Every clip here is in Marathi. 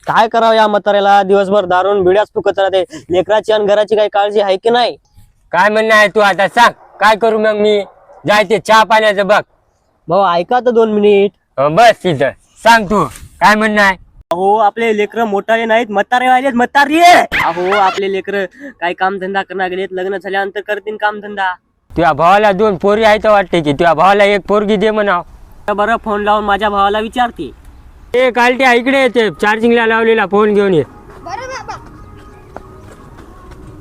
काय करावं या म्हाताऱ्याला, दिवसभर दारून बिड्याच फुकत राहते. लेकराची आणि घराची काही काळजी आहे की नाही? काय म्हणणं आहे तू आता सांग, काय करू मग मी? जायते चहा पाण्याचं बघ. भाऊ ऐका तर 2 मिनिट. बस तिथं सांग तू काय म्हणणं आहे. अहो आपले लेकर मोठाले नाहीत, म्हातारे व्हायलेत, म्हातारे. अहो आपले लेकर काही काम धंदा करणार गेलेत, लग्न झाल्यानंतर करतील काम धंदा. तुझ्या भावाला 2 पोरी आहेत वाटते की, तुझ्या भावाला 1 पोरगी दे म्हणाव. बरं फोन लावून माझ्या भावाला विचारते. ए कालट्या इकडे येते, चार्जिंगला लावलेला फोन घेऊन ये. बरं बाबा,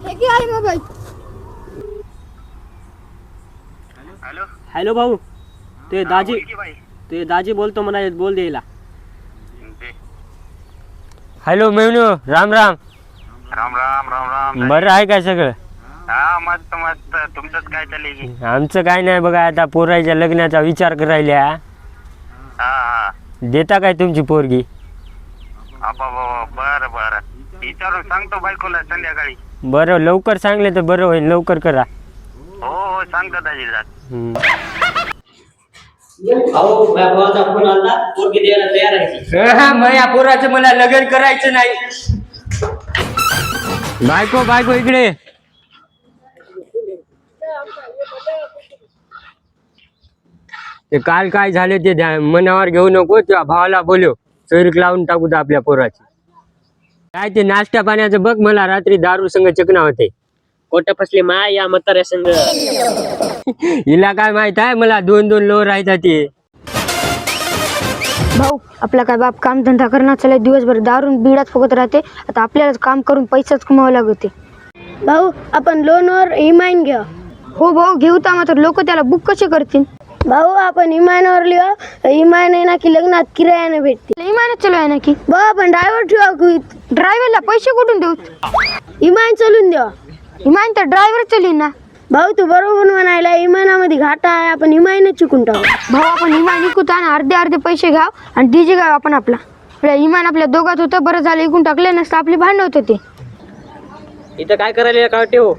हे की आहे मोबाईल. हॅलो भाऊ, ते दाजी बोलतो म्हणा, बोल द्यायला. हॅलो मेनू, राम राम. राम राम राम राम. बरं आहे काय सगळं? हा मस्त मस्त. तुमचंच काय चालेल? आमचं काय नाही बघा, आता पोराच्या लग्नाचा विचार करायला. हा हा. देता काय तुमची पोरगी? बर बर, विचारून सांगतो बायकोला संध्याकाळी. बरं लवकर सांगले तर बरं होईल, लवकर करा. हो हो सांगतो दाजीला. अहो माझ्या भावाचा फोन आला, पोरगी द्यायला तयार आहे. माझ्या पोराचं मला लग्न करायचं नाही. बायको इकडे. ते काल काय झाले ते मनावर घेऊ नको, त्या भावाला बोलव, चैरीक लावून टाकू तर आपल्या पोराची. काय ते नाश्ता पाण्याचं बघ, मला रात्री दारू संग चकना होते. कोट फसले माय या म्हाताऱ्या संग. हिला काय माहित आहे, मला 2-2 लो राहतात ते. भाऊ आपला काय बाप काम धंदा करणार चालय, दिवसभर दारून बिडात फुकत राहते. आता आपल्याला काम करून पैसाच कमावा लागते. भाऊ आपण लोनवर इमाईन घ्या. हो भाऊ घेऊ तर, मात्र लोक त्याला बुक कसे करतील? भाऊ आपण इमानवर लिहा, इमान आहे ना की लग्नात किरायाने भेटते. इमान चालू आहे ना की भाऊ, आपण ड्रायव्हर ठेवा. ड्रायव्हरला पैसे कुठून देऊ? इमान चालून द्या. इमान तर ड्रायव्हर चालीन ना. भाऊ तू बरोबर म्हणायला, इमानामध्ये घाटा आहे, आपण इमानच चुकून टाकू. भाऊ आपण इमान विकूत आणि अर्धे पैसे घ्याव आणि डीजे घ्याव आपण. आपला इमान आपल्या दोघात होतं, बरं झालं इकून टाकले नसतं आपली भांडण होत होते. इथं काय करायला कावटे हो?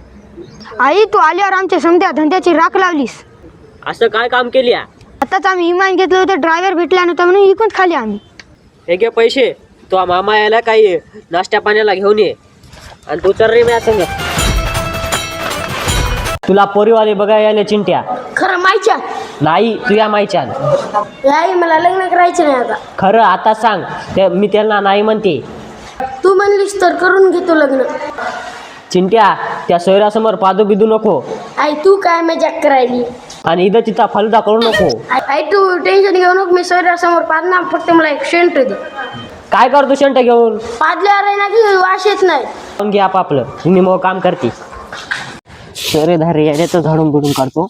आई तू आल्यावर आमच्या समध्या धंद्याची राख लावलीस. असं काय काम केली? आताच आम्ही इमान घेतलं होतं, ड्रायव्हर भेटला नव्हता म्हणून इकून खाली आम्ही. हे घे पैसे, तो मामा यायला काही नाश्त्या पाण्याला घेऊन ये आणि तू चल रे माझ्या संग. तुला पोरीवाले बघा यायला चिंट्या. खरं माहिच्या नाही तुझ्या मायच्या. आई मला लग्न करायचं नाही आता. खरं आता सांग, मी त्यांना नाही म्हणते. तू म्हणलीस तर करून घेतो लग्न. चिंट्या त्या सोयरासमोर पादू बिदू नको आई तू काय मजाक करायली आणि इथं तिथं फलदा करू नको. आई तू टेन्शन घेऊ नको, मी सोयरासमोर पादणार, फक्त मला एक शेंट दे. काय करतो शेंट घेऊन? पादल्यावर आहे ना की वास येत नाही. मग घे आपापलं, मी मग काम करते. सरे धारे यायचं झाडून बिडून काढतो.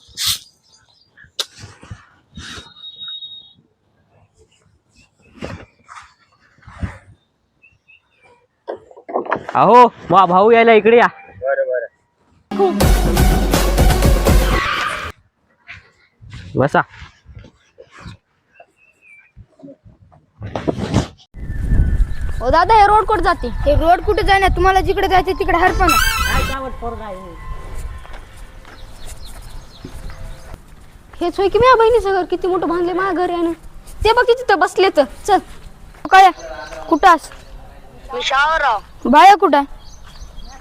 अहो मा भाऊ यायला इकडे या. बसा. ओ दादा हे रोड कुठे जाते? हे रोड कुठे जाणार? तुम्हाला जिकडे जायचं तिकडे हरपणा. हेच होय की माझ्या बहिणीचं घर किती मोठं बांधले माझ्या घर यानं. ते बघ तिथं बसले तर. चल काय कुठं आस? मी शावराव बाया कुठं?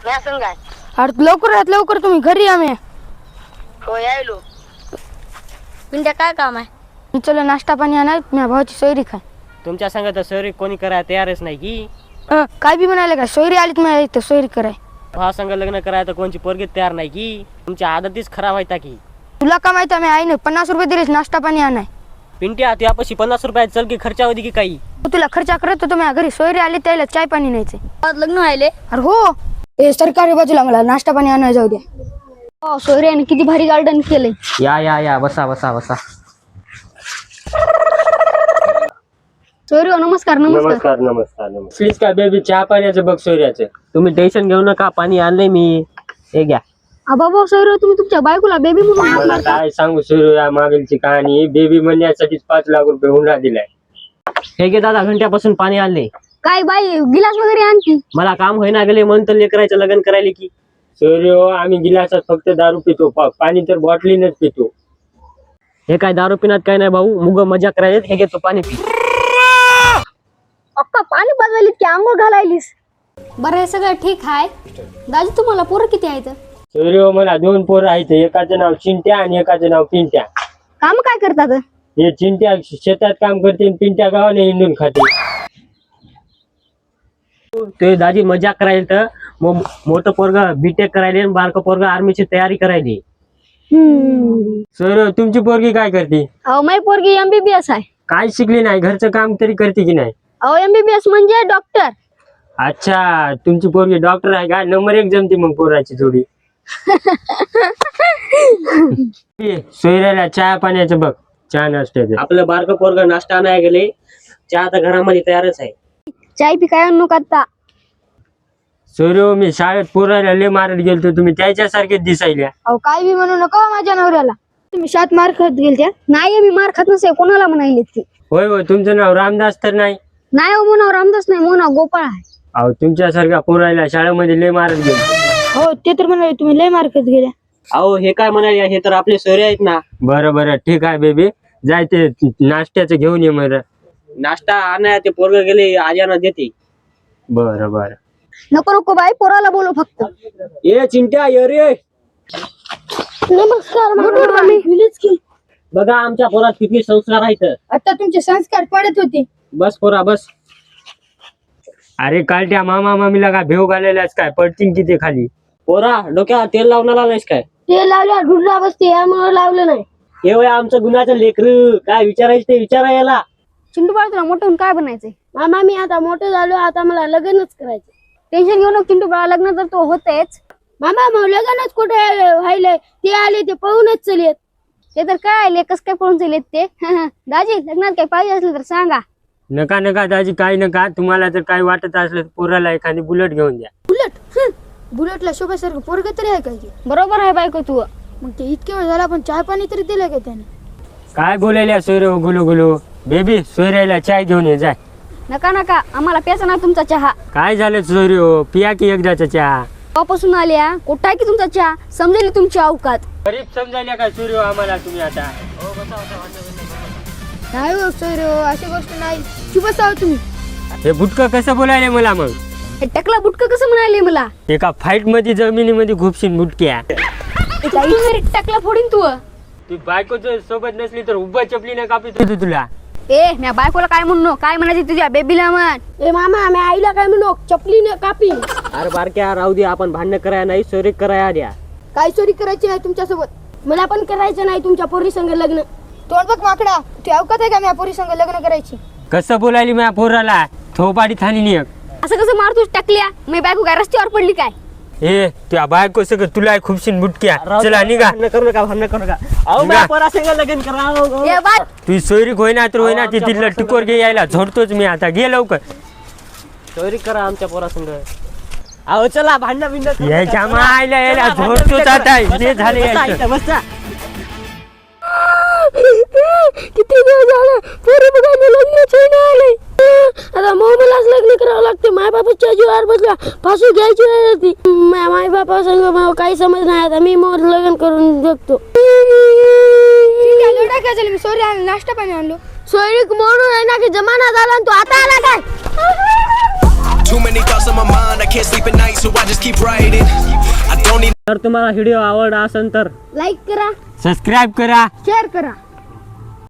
व्यासन काय अरे लवकर यात लवकर तुम्ही घरी या. मी हो यायलो. पिंट्या काय काम आहे? मी चला नाश्ता पाणी आणा, माझ्या भावाची सोयरी खाय. तुमच्या संग तर सोयरी कोणी करायला तयारच नाही की. काय बी म्हणाले का सोयरी आलीत माझ्या इथं सोयरी कराय. भावा संग लग्न करायला तर कोणची पोरगी तयार नाही की. तुमच्या आदतीच खराब व्हायता की. तुला का माहिती आहे, मी आईने 50 रुपये दिलेच नाश्ता पाणी आणाय. पिंट्या तुझ्यापाशी 50 रुपयात चल की खर्चा होती की काही. तुला खर्चा करत होतो, माझ्या घरी सोयरी आली त्याला चाय पाणी न्यायचे. लग्न व्हायले? अरे हो, हे सरकारी बाजूला मला नाश्ता पाणी आणाय जाऊ द्या. हो सोयऱ्याने किती भारी गार्डन केलंय. या या या बसा बसा बसा. सोयरी नमस्कार नमस्कार. नमस्कार नमस्कार नमस्कार. प्लीज काय बेबी चहा पाण्याचं बघ सोयऱ्याचं. तुम्ही टेन्शन घेऊ नका, पाणी आणलंय मी, हे घ्या. बाबा सोयरी तुम्ही तुमच्या बायकोला बेबी म्हणून मला काय सांगू सोयऱ्या मागेलची कहाणी. बेबी म्हणण्यासाठीच 5 लाख रुपये हुंडा दिलाय. हे घे दादा, घंट्यापासून पाणी आणले. काय बाई गिलास वगैरे आणखी? मला काम होईना गेले म्हणून तर लेकरायचं लग्न करायला की. सोयरे हो, आम्ही गिलासात फक्त दारू पितो, पाणी तर बॉटलीनच पितो. हे काय दारू पिण्यात काय नाही भाऊ, मुग मजा करायला हे घेतो पाणी पी. अक्का पाणी बदललीत की आंघोळ घालायलीस? बरं हे सगळं ठीक आहे. दाजी तुम्हाला पोरं किती आहेत? सूर्य मला 2 पोरं आहेत, एकाचं नाव चिंट्या आणि एकाचं नाव पिंट्या. काम काय करतात? हे चिंट्या शेतात काम करते आणि पिंट्या गावाने हिंडून खाते. ते दाजी मजा करायला तर मोठं पोरग बीटेक करायले आणि बारकं पोरग आर्मीची तयारी करायली. सूर्य तुमची पोरगी काय करते? अहो माझी पोरगी MBBS आहे. काय शिकली नाही, घरचं काम तरी करते की नाही? अहो MBBS म्हणजे डॉक्टर. अच्छा, तुमची पोरगी डॉक्टर आहे का? नंबर 1 जमते मग पोराची जोडी. सोयऱ्याला चहा पाण्याचं बघ, चहा नाश्त्याचं. आपलं बारकं पोरग नाश्ता आणायला गेले, चहा तर घरामध्ये तयारच आहे. चाय पी काय आणू आता? सूर्य मी शाळेत पोराला लय मारत गेलतो, तुम्ही त्याच्यासारखेच दिसायल्या. अहो काय बी म्हणू नका माझ्या नवऱ्याला. तुम्ही शाळेत मार खात गेलत्या? नाही मी मार खात नसे, कोणाला म्हणायले ती? होय होय, तुमचं नाव रामदास तर नाही? नाही हो, मोनाव रामदास नाही, मोनाव गोपाळ आहे. अहो तुमच्यासारख्या पोराला शाळेमध्ये लय मारत गेलो. हो ते तर म्हणाले तुम्ही लय मार खात गेल्या. अहो हे काय म्हणाले, हे तर आपले सोयरे आहेत ना. बरं बरं ठीक आहे बेबी, जाय ते नाश्त्याचं घेऊन ये मला. नाश्ता आणाय ते पोरग गेले, आज्याना देते. बरं बरं. नको नको बाई, पोराला बोलू फक्त. ये चिंट्या ये रे. नमस्कार की. बघा आमच्या पोरात किती संस्कार आहेत. आता तुमचे संस्कार पडत होते. बस पोरा बस. अरे कालट्या मामा मामीला काय भेव घालायलाच काय, पडतील किती खाली. पोरा डोक्यावर तेल लावणार नाहीस काय? ते लावल्या ढुडला बसते, यामुळे लावलं नाही. हे वय आमचं गुन्ह्याचं लेकरू, काय विचारायचं ते विचारा याला. चिंटू बाळ तुला मोठं होऊन काय बनायचंय? मामा मी आता मोठं झालो, आता मला लग्नच करायचं. टेन्शन घेऊ नको चिंटू बाळा, लग्न तर तो होतेच. मामा मग लग्नच कुठे व्हायलंय? ते आले ते पळूनच चलेत. ते तर काय आले, कस काय पळून चलेत ते? दाजी लग्नात काही पाहिजे असलं तर सांगा. नका नका दाजी, काय नका. तुम्हाला जर काही वाटत असलं तर पोराला एखादी बुलेट घेऊन द्या. बुलेट? बुलेटला शोभासारखं पोरग तरी आहे काय? बरोबर आहे बायको तू. मग ते इतके वेळ झाला पण चहा पाणी तरी दिलं का त्याने? काय बोलायला सोयरे गुलू गुलू. बेबी सोयऱ्याला चाय घेऊन ये जाय. नका नका, आम्हाला प्यायचा ना तुमचा चहा. काय झालं सोयरे हो, पिया की एकदाचा चहा. पासून आल्या कुठं की तुमचा चहा, समजेल तुमची अवकात. गरीब समजायला काय सोयरे हो आम्हाला तुम्ही आता? नाही हो सर, अशी गोष्ट नाही. शुभ साव तुम्ही. हे बुटकं कसं बोलायले मला मग? हे टकला बुटकं कसं म्हणाले मला? एका फाईट मध्ये जमिनीमध्ये घुपशीन बुटक्या. टकला फोडीन तू. तू बायको जर सोबत नसली तर उभा चपली ना कापी तुला. ए म्या बायकोला काय म्हणू, काय म्हणायचे तुझ्या बेबीला म्हण. ए मामा मी आईला काय म्हणू, चपली न कापी. अरे बारक्या राहू दे, आपण भांडण करायला नाही, सोयरे करायला द्या. काय चोरी करायची नाही तुमच्यासोबत, मला पण करायचं नाही तुमच्या पोरी संग लग्न. तोंड बघ माकडा, तू अवकात आहे का म्या पोरी संग लग्न करायची? कसं बोलायली माझ्या पोराला, थोपाडी थानी एक. असं कसं मारतोस टकल्या? मी बायको काय रस्त्यावर पडली काय? हे त्या बायको सगळं तुला खुपशीन बुटक्या. चला निघा. भांडण करू नका, भांडण करू नका. अहो निघा. माझ्या पोरासंग लग्न करा. अहो, ए बात तू सोयरी होईना तर होईना, ती तिथलं टिकोर घे यायला झोडतोच मी आता. गे लवकर. सोयरी करा आमच्या पोरासंग. अहो चला, भांडण बिंड यायच्या मायला यायला झोडतोच आता. हे झाले यायचं. बसा. किती दिवस झालं पोरी बघायला लग्नच नाही आले. आता मलाच लग्न करावं लागते. माय बापाच्या जीवावर बसला, फाशी घ्यायची वेळ होती. माय बापा संग काही समज नाही. आता मी मोर लग्न करून जगतो. काय झालं, मी सोयरी आणलं, नाश्ता पाणी आणलो. सोयरी म्हणून आहे ना की जमाना झाला आणि तू आता आला काय? Too many thoughts on my mind, I can't sleep at night, so I just keep writing. I don't need जर तुम्हाला व्हिडिओ आवडला असेल तर लाईक करा, सबस्क्राईब करा. शेअर करा.